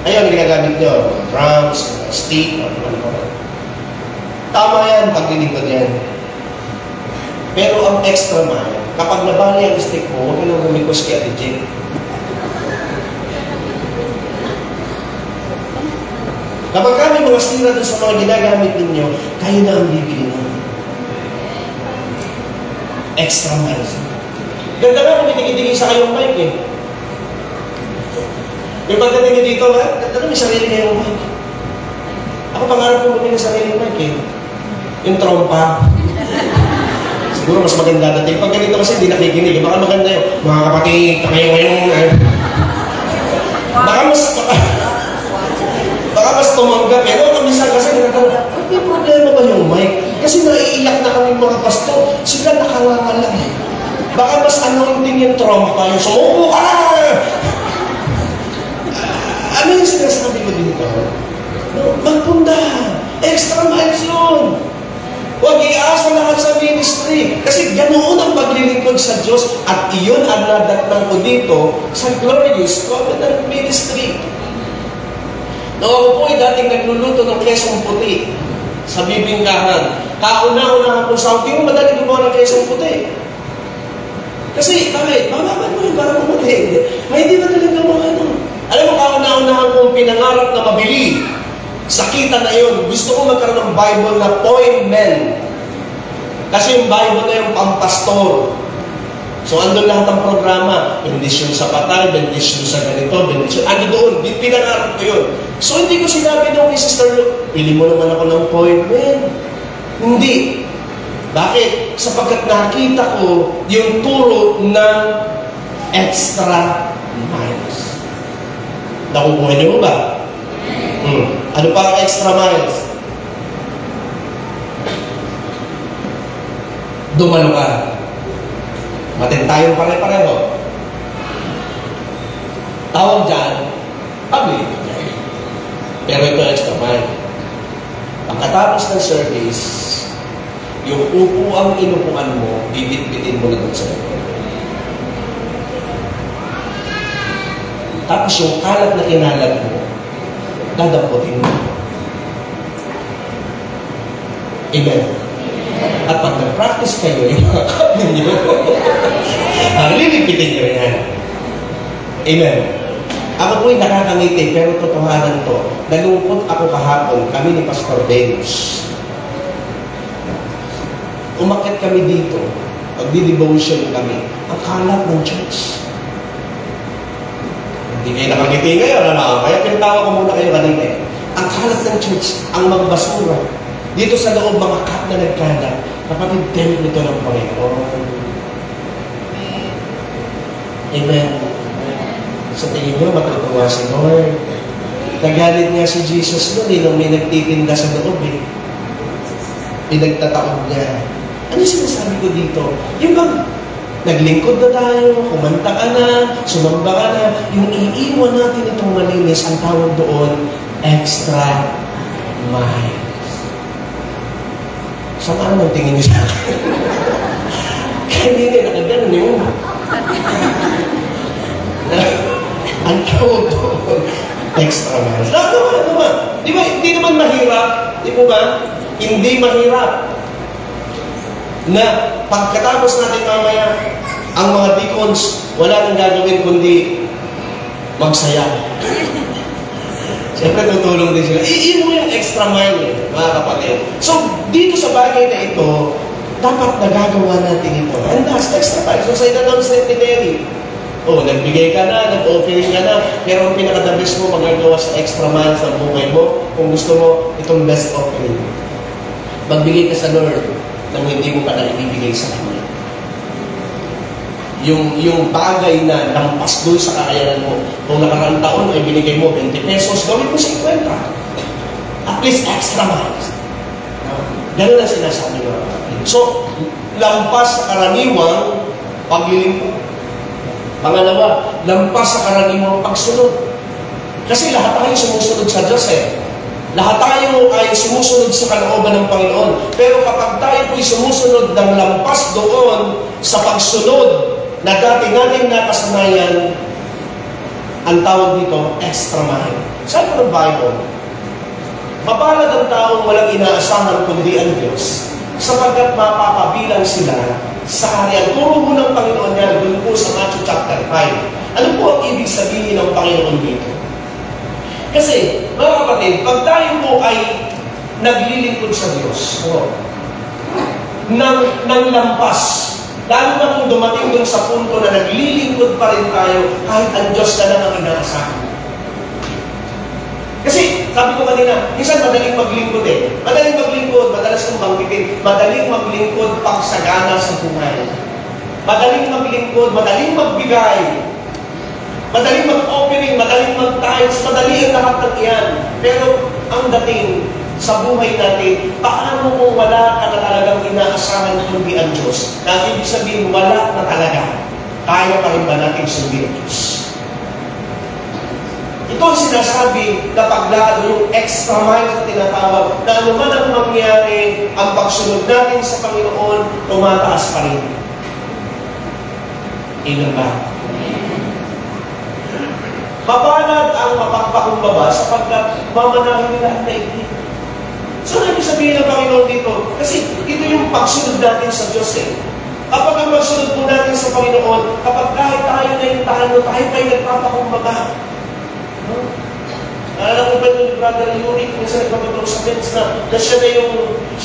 Ayun, ginagamit nyo. Drums, stick, ano. Tama yan, paglilingkod yan. Pero ang extra mile, kapag nabali ang stick mo, huwag ka nang rumikos kay Ate Jane. Kapag kami mga sira doon sa mga ginagamit ninyo, kayo na ang bibili mo. Extra miles. Ganda nga kung titigil sa kayong mic eh. Yung pagdating nyo dito, ganda may sarili kayong mic. Ako pangarap ko may sarili mic eh. Yung trompa. Siguro mas maganda natin. Pag ganito kasi hindi nakikinig. Baka maganda yun. Mga kapatid, kayo ngayon. Baka mas tumanggap. Pero minsan kasi nagkakaroon, may problema ba yung mic? Kasi naiiyak na kami mga pastor. Sila nakangangala eh. Baka mas anointing yung trompa. Yung sumuko ka na! Ano yung sinasabi ko dito? No, magpunda. Extra miles yun. Huwag iasa lahat sa ministry. Kasi ganoon ang paglilingkod sa Diyos at iyon ang nadatnan ko dito sa Glorious Covenant Ministry. No, ako po ay dating nagluluto ng kesong puti sa bibingkahan. Kauna-una ako sa hindi mo madali gumawa ng kesong puti. Kasi, bakit? Mamaman mo yun para pumuti. May hindi madali gumawa nun. Alam mo, kauna-unahan kong pinangarap na mabili. Sakita na yun. Gusto ko magkaroon ng Bible na poimen. Kasi yung Bible na yung pampastor. So, andun lahat ng programa. Bendisyon sa patay, bendisyon sa ganito, bendisyon. Ano doon? Pinangarap ko yun. So, hindi ko sinabi nung ni Sister Luke, pili mo naman ako ng poimen. Hindi. Bakit? Sapagkat nakita ko yung turo ng extra miles. Nakukuha niyo ba? Ano pa ang extra miles? Dumalo ka. Matin tayong pare-pareho. Tawag dyan, pabili ko dyan. Pero ito extra mile. Pagkatapos ng service, yung upuang inupuan mo, bibit-bitin mo na doon sa likod. Tapos yung kalat na kinalat mo, dadamputin mo. Amen. At pag nag-practice kayo, yung mga kapin nyo, lilipitin nyo yan. Amen. Ako po'y nakakangiti, pero totohanan to. Nalungkot ako kahapon, kami ni Pastor Venus. Umakyat kami dito, magdi-devotion kami. Ang kalat ng church. Hindi kayo nakangiti ngayon, ano? Kaya pinatawa ko muna kayo kanina eh. Ang kalat ng church, ang mga basura. Dito sa loob, mga cup na nagkalat. Kapatid, templo ito ng Panginoon. Amen. Sa tingin nyo, matutuwa si Lord. Nagalit nga si Jesus noon, nung may nagtitinda sa loob eh. Pinagtataob niya. Ano sinasabi ko dito? Yung bang naglingkod na tayo, kumanta ka na, sumamba ka na, yung iiwan natin itong malinis, ang tawag doon, extra mile. Saan ang tingin niyo sa akin? Kaya hindi nakaganon yun. Di po ba? Hindi mahirap na pagkatapos natin mamaya, ang mga deacons, wala nang gagawin kundi magsaya. Siyempre, tutulong din sila. Iyon mo yung extra mile, mga kapatid. So, dito sa bagay na ito, dapat nagagawa natin ito. And that's extra mile. So, sa in-announcement ni Mary, nagbigay ka na, nag-offering ka na, pero ang pinaka-the best mo magagawa sa extra mile sa buhay mo, kung gusto mo, itong best offering. Magbigay ka sa Lord nang hindi mo pa na ibibigay sa Kanya. Yung bagay na lampas doon sa kakayanan mo, kung nakaraang taon ay binigay mo 20 pesos, gawin mo 50. At least extra miles. Ganun ang sinasabi mo. So, lampas sa karaniwang paglilingkod. Pangalawa, lampas sa karaniwang pagsunod. Kasi lahat tayo sumusunod sa Diyos Lahat tayo ay sumusunod sa kalooban ng Panginoon. Pero kapag tayo po'y sumusunod ng lampas doon sa pagsunod na dati nating nakasanayan, ang tawag dito, extra mile. Sabi ng Bible, mapalad ang taong walang inaasahan kundi ang Diyos, sapagkat mapapabilang sila sa kaharian. Turo mo ng Panginoon yan, doon po sa Matthew chapter 5. Ano po ang ibig sabihin ng Panginoon dito? Kasi, mga kapatid, pag tayo po ay naglilingkod sa Diyos, ng lampas, lalo na kung dumating dun sa punto na naglilingkod pa rin tayo kahit ang Diyos na lang ang inaasahan. Kasi, sabi ko kanina, minsan madaling maglingkod Madaling maglingkod, madalas kong banggitin, madaling maglingkod pagsagana sa buhay. Madaling maglingkod, madaling magbigay. Madaling mag-offering, madaling mag-tithes, madali ang lahat ng iyan. Pero, ang dating sa buhay natin, paano kung wala ka na talagang inaasahan kundi ang Diyos? Na ibig sabihin, wala na talaga. Kaya pa rin ba natin sundin ang Diyos? Ito ang sinasabi na paglakad, yung extra mile na tinatawag, na anuman ang mangyari, ang pagsunod natin sa Panginoon, tumataas pa rin. Amen ba? Mapalad ang mapagpakumbaba sapagkat mamanahin nila ang daigdig. So, ano ibig sabihin ng Panginoon dito? Kasi ito yung pagsunod natin sa Diyos Kapag ang magsunod po natin sa Panginoon, kapag kahit tayo na yung tahan tayo pa'y nagpapakumbaba. Alam mo ba yung Brother Yuri, minsan nagpapatulog sa friends na siya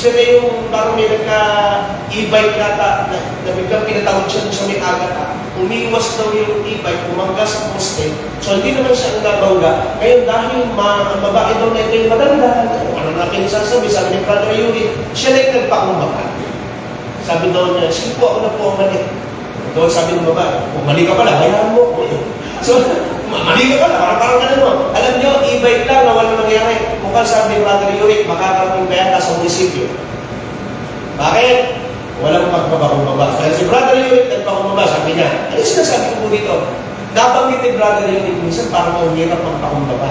na yung parang may nagka-e-bike kata, na biglang pinatawag siya sa may agata. Umiiwas daw yung e-bike, umangga sa poste. So, hindi naman siya ang nabangga. Ngayon, dahil ang babae daw na ito yung matanda, ano na pinasasabi, sabi ni Brother Yuri, siya na yung nagpakumbaba. Sabi daw niya, sige po, ako na po ang mali. Doon sabi ng babae, kung mali ka pala, hayaan mo. So, mali ka pala, parang ganun mo. Alam niyo, e-bike lang na walang nangyari. Mukhang sabi ni Brother Yuri, makakarating kaya ka sa munisipyo. Bakit? Walang pagpapakumbaba. Kaya si Brother Yuri, nagpakumbaba, sabi niya, ano sinasabi ko po dito? Nabanggit ni Brother Yuri, minsan parang mahirap magpakumbaba.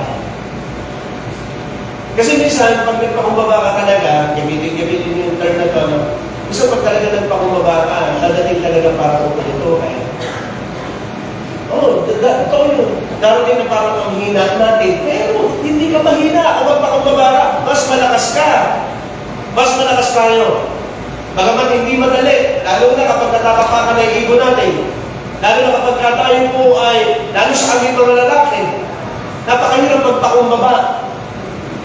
Kasi minsan, pag nagpakumbaba ka talaga, gamitin yung term na ito, minsan pag talaga nagpakumbaba ka, dadating talaga parang ito. Totoo yun. Darating na parang ang hina natin. Pero, hindi ka mahina. Kung magpakumbaba ka, mas malakas ka. Mas malakas tayo. Bagaman hindi madali, lalo na kapag natatapakan na yung ego natin. Lalo na kapag tayo po ay, lalo sa amin mga lalaki, napakahirap magpakumbaba.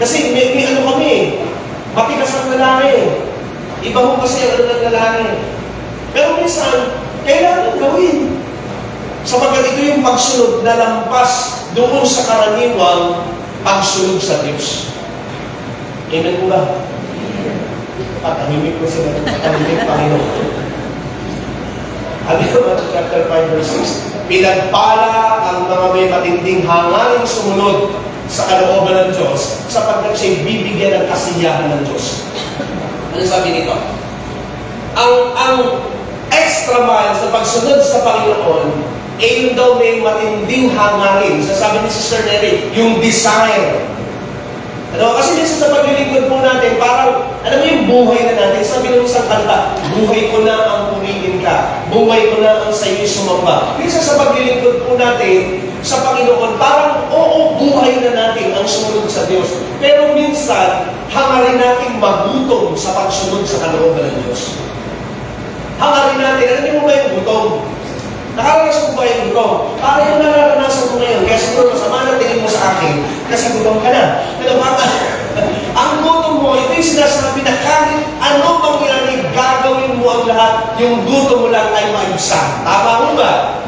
Kasi may ano kami, matigas ang lalaki. Iba mo kasi ang ano ng lalaki. Pero minsan, kailangan gawin. Sapagkat ito yung pagsunod na lampas doon sa karaniwang pagsunod sa Diyos. Amen po ba? Patahimik ko sila ng patahimik Panginoon. Sabi ko Matthew chapter 5 verse 6, pinagpala ang mga may matinding hangaring sumunod sa kalooban ng Diyos sapagkat siya'y bibigyan ng kasiyahan ng Diyos. Ano sabi nito? Ang extra mile sa pagsunod sa Panginoon yun daw may matinding hangarin. Sasabi ni Sister Nery, yung desire. Kasi minsan sa paglilingkod po natin, parang, alam mo yung buhay na natin, sabi ng isang kanta, buhay ko na ang pumigin ka, buhay ko na ang sa'yo'y sumamba. Minsan sa paglilingkod po natin, sa Panginoon, parang oo, buhay na natin ang sumunod sa Diyos. Pero minsan, hangarin natin magutom sa pagsunod sa kalooban ng Diyos. Hangarin natin, alam mo ba yung gutom? Nakaranas mo ba yung gutom? Para yung nararanasan mo ngayon, kaya siguro masama na tingin mo sa akin, kasi gutom ka na. Pero ang gutom mo, ito yung sinasabi na kahit ano mangyari, gagawin mo ang lahat, yung gutom mo lang ay maibsan. Tama mo ba?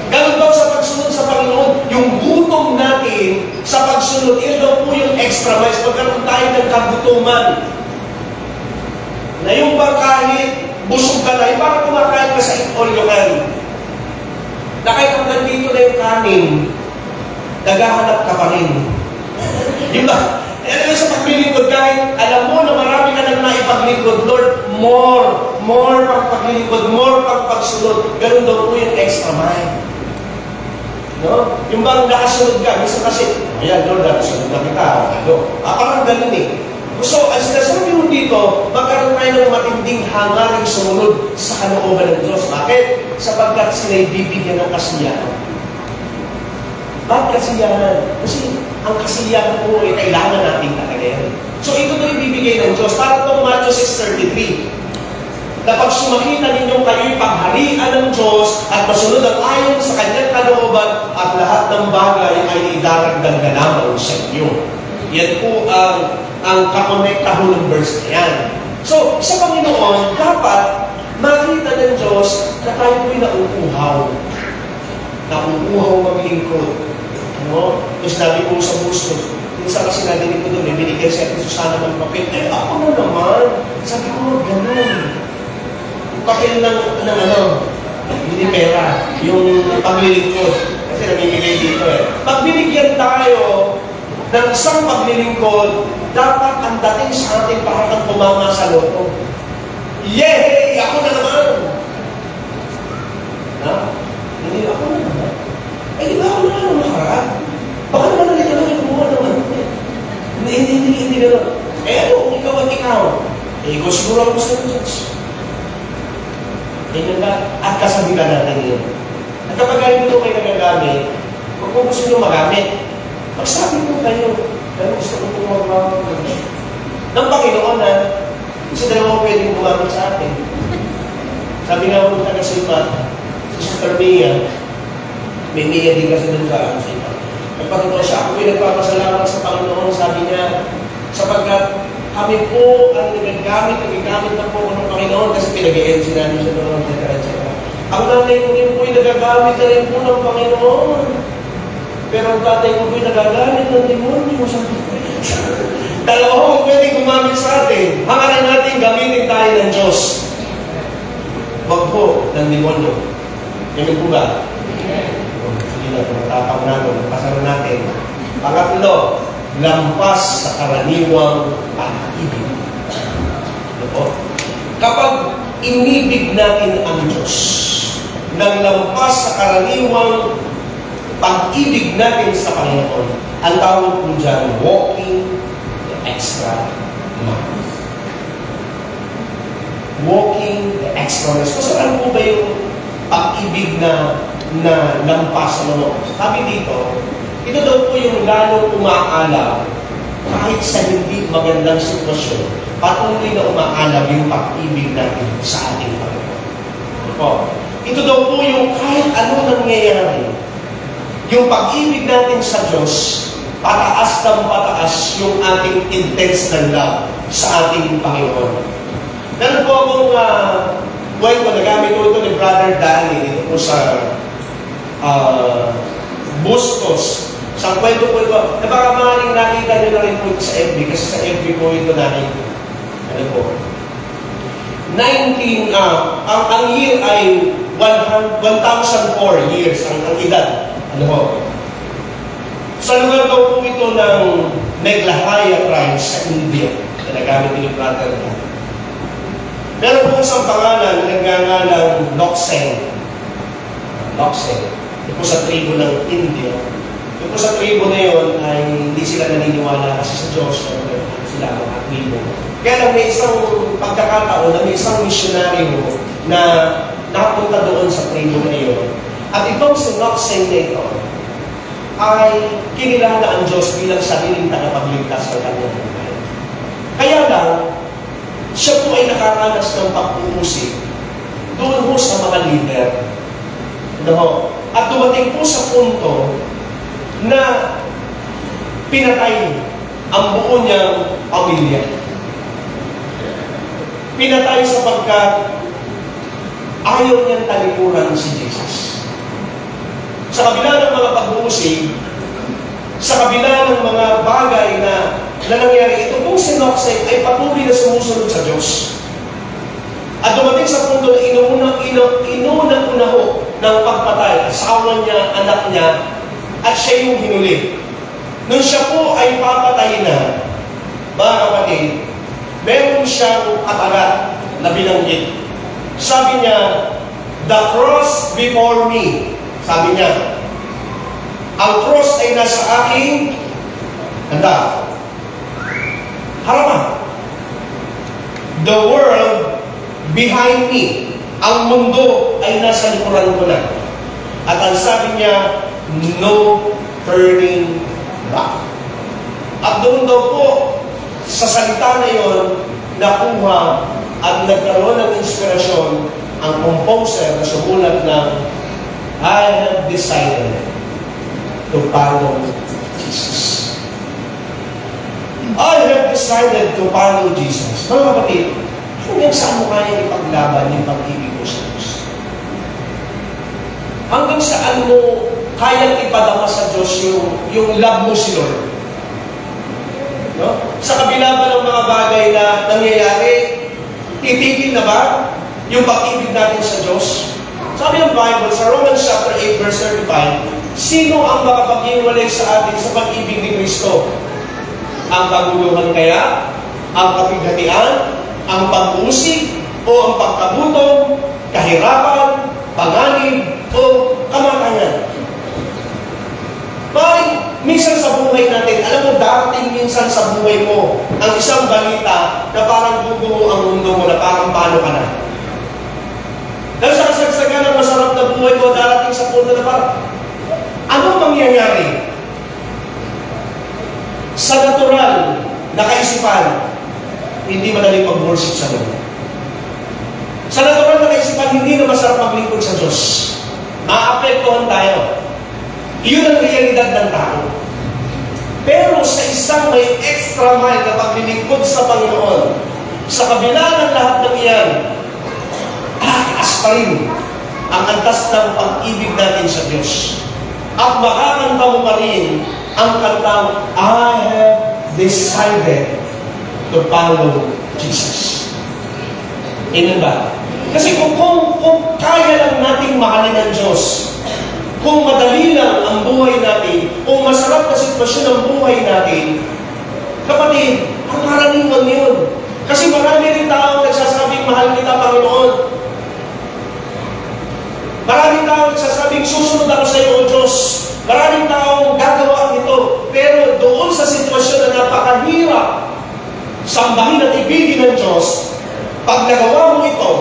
Ganun daw sa pagsunod sa Panginoon, yung gutom natin sa pagsunod, yun daw po yung extra miles. Pagkaroon tayo ng kagutuman. Na yung ba kahit busog ka na, yung parang kumakain ka sa all you can. Na kahit kung nandito na yung kanin, naghahanap ka pa rin. Di ba? Ano sa paglilingkod, kahit alam mo na marami ka nang naipaglingkod, Lord, more pagpaglilingkod, more pagpagsunod. Ganun daw po yung extra mile. No? Yung bang nakasunod ka, minsan kasi, ayan, Lord, nakasunod na kita. Parang ganun eh. So, ang sinasabi mo dito, magkaroon tayo ng matinding hangaring sumunod sa kalooban ng Diyos. Bakit? Sapagkat sila'y bibigyan ng kasiyahan. Bakit kasiyahan? Kasi ang kasiyahan po ay kailangan natin talaga yan. So, ito na ibibigay ng Diyos. Para itong Matthew 6:33. Na pag sumakita ninyong kayo'y pagharian ng Diyos at masunod ang ayon sa kanyang kalooban at lahat ng bagay ay idaragdag na lamang sa inyo. Yan po ang kakonekta ho ng verse na yan. So, sa Panginoon, dapat makita ng Diyos na tayo po'y nauuhaw. Nauuhaw maglingkod. No? Yung sinabi ko sa gusto, minsan kasi nadinig ko doon, binigyan siya at Susana ng papel. Ako na naman. Sabi ko, gano'n. Papel ng hindi pera, yung paglilingkod. Kasi namimigay dito eh. Pag binigyan tayo ng isang paglilingkod, dapat ang dating sa atin parang kang tumama sa loto. Yay! Ako na naman! Ha? Hindi, ako na naman. Eh, di ba ako na naman nakaraan? Baka naman nalito lang yung kumuha naman. Hindi gano'n. Eh ano, ikaw at ikaw? Eh, ikaw siguro ang gusto ng Diyos. At kasabihan natin yun. At kapag ganito ito kayo nagagamit, kung gusto nyo magamit, magsabi mo kayo, pero gusto ko itong magamit ng Panginoon na kasi dalawang pwedeng gumamit sa atin. Sabi nga po taga-sipat, si Sister Mia, may Mia din kasi doon sa sipat. Nagpatutuwa siya, ako ay nagpapasalamat sa Panginoon, sabi niya, sapagkat kami po ang nagagamit na po ng Panginoon kasi pinag-i-NC namin siya doon, etc. Ang nanay ko rin po ay nagagamit na rin po ng Panginoon. Pero ang tatay ko po ay nagagamit ng demonyo. Dalawa ko pwede gumamit sa atin. Hangarin natin gamitin tayo ng Diyos. Wag po ng demonyo. Ganyan po ba? Sige na, matapang natin. Pasaran natin. Pangatlo, lampas sa karaniwang pag-ibig. Kapag inibig natin ang Diyos, nang lampas sa karaniwang pag-ibig natin sa Panginoon, ang tawag po dyan, walking the extra mile. Walking the extra mile. So, saan po ba yung pag-ibig na lampas? Sabi dito, ito daw po yung lalong umaalam kahit sa hindi magandang sitwasyon, patuloy na umaalam yung pag-ibig natin sa ating Panginoon. Ito daw po yung kahit ano nangyayari, yung pag-ibig natin sa Diyos, pataas ng pataas yung ating intense na love sa ating Panginoon. Meron po akong kwento, nagamit ko ito ni Brother Danny dito po sa Bustos. Sa kwento po ito, na baka maaaring nakita nyo na rin po ito sa FB, kasi sa FB po ito namin, ano po, ang year ay 1,004 years, ang edad. Ano po? Sa lugar daw po ito ng Meghalaya Tribes sa India, na nagamit ni Brother na. Meron po isang pangalan na nagngangalang Lokseng. Lokseng. Ito po sa tribo ng India. Ito po sa tribo na yun ay hindi sila naniniwala kasi sa Diyos sila mga tribo. Kaya lang may isang pagkakataon na may isang missionary na nakapunta doon sa tribo na yun. At itong si Lokseng na ito ay kinilala ang Diyos bilang sariling tagapagligtas ng kanyang buhay. Kaya lang, siya po ay nakaranas ng pag-uusig doon po sa mga leader. No? At dumating po sa punto na pinatay ang buo niyang pamilya. Pinatay sapagkat ayaw niyang talikuran si Jesus. Sa kabila ng mga pag-uusig, sa kabila ng mga bagay na nangyari, ito pong si Noxek ay patuloy na sumusunod sa Diyos. At dumating sa punto na inuna ho ng pagpatay, asawa niya, anak niya, at siya yung hinuli. Nung siya po ay papatay na, mga kapatid, meron siyang katagat na binanggit. Sabi niya, "The cross before me." Sabi niya, ang cross ay nasa aking harapan. The world behind me. Ang mundo ay nasa likuran ko na. At ang sabi niya, no turning back. At doon daw po, sa salita na yon, nakuha at nagkaroon ng inspirasyon ang composer na sumulat ng I have decided to follow Jesus. I have decided to follow Jesus. Mga kapatid, hanggang saan mo kaya ipaglaban yung pag-ibig mo sa Diyos? Hanggang saan mo kayang ipadama sa Diyos yung love mo si Lord? No? Sa kabila ba ng mga bagay na nangyayari, titigil na ba yung pag-ibig natin sa Diyos? Sabi ng Bible, sa Romans chapter 8, verse 35, sino ang makapag-iwalay sa atin sa pag-ibig ni Kristo? Ang kaguluhan kaya? Ang kapighatian? Ang pag-uusig? O ang pagkagutom? Kahirapan? Panganib? O kamatayan? Maring minsan sa buhay natin, alam mo, darating minsan sa buhay mo ang isang balita na parang bubuo ang mundo mo, na parang paano ka na. Dahil sa kasagsagan ng masarap na buhay mo, darating sa punto na parang, ano mangyayari? Sa natural na kaisipan, hindi madaling mag-worship sa Lord. Sa natural na kaisipan, hindi na masarap maglingkod sa Diyos. Maapektuhan tayo. Iyon ang realidad ng tao. Pero sa isang may extra mile na paglilingkod sa Panginoon, sa kabila ng lahat ng iyan, taas pa rin ang antas ng pag-ibig natin sa Diyos. At makakanta mo pa rin ang kantang, I have decided to follow Jesus. Amen ba? Kasi kung kaya lang nating mahalin ang Diyos, kung madali lang ang buhay natin, kung masarap na sitwasyon ng buhay natin, kapatid, ang karaniwan yun. Kasi marami rin tao nagsasabing, mahal kita, Panginoon. Maraming tao nagsasabing, susunod ako sa iyo, O Diyos. Maraming taong gagawa nito. Pero doon sa sitwasyon na napakahirap, sambahin at ibigin ng Diyos, pag nagawa mo ito,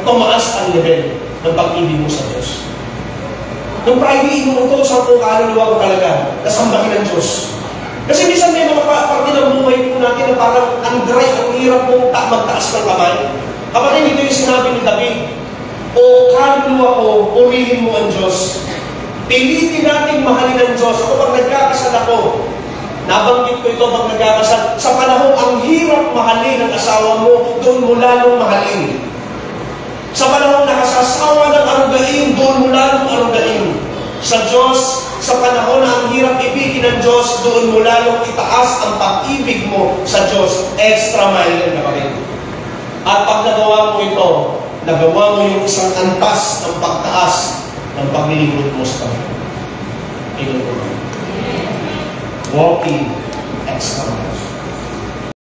tumaas ang level ng pag-ibig mo sa Diyos. Nung Friday, inuutosan ko kaluluwa ko talaga na sambahin ng Diyos. Kasi minsan may mga parte ng buhay po natin na parang ang dry, ang hirap mong magtaas ng kamay. Kapatid, ito yung sinabi ni David, O kaluluwa ko, purihin mo ang Diyos. Pilitin natin mahalin ang Diyos. Ako pag nagkakasal ako, nabanggit ko ito pag nagkakasal, sa panahon ang hirap mahalin ang asawa mo, doon mo lalong mahalin. Sa panahon nakasasawa ng arugain, doon mo lalong arugain. Sa Diyos, sa panahon na ang hirap ibigin ng Diyos, doon mo lalong itaas ang pag-ibig mo sa Diyos. Extra mile yan, kapatid. At pag nagawa mo ito, nagawa mo yung isang antas ng pagtaas ng paglilingkod mo sa Panginoon. Walking extra mile.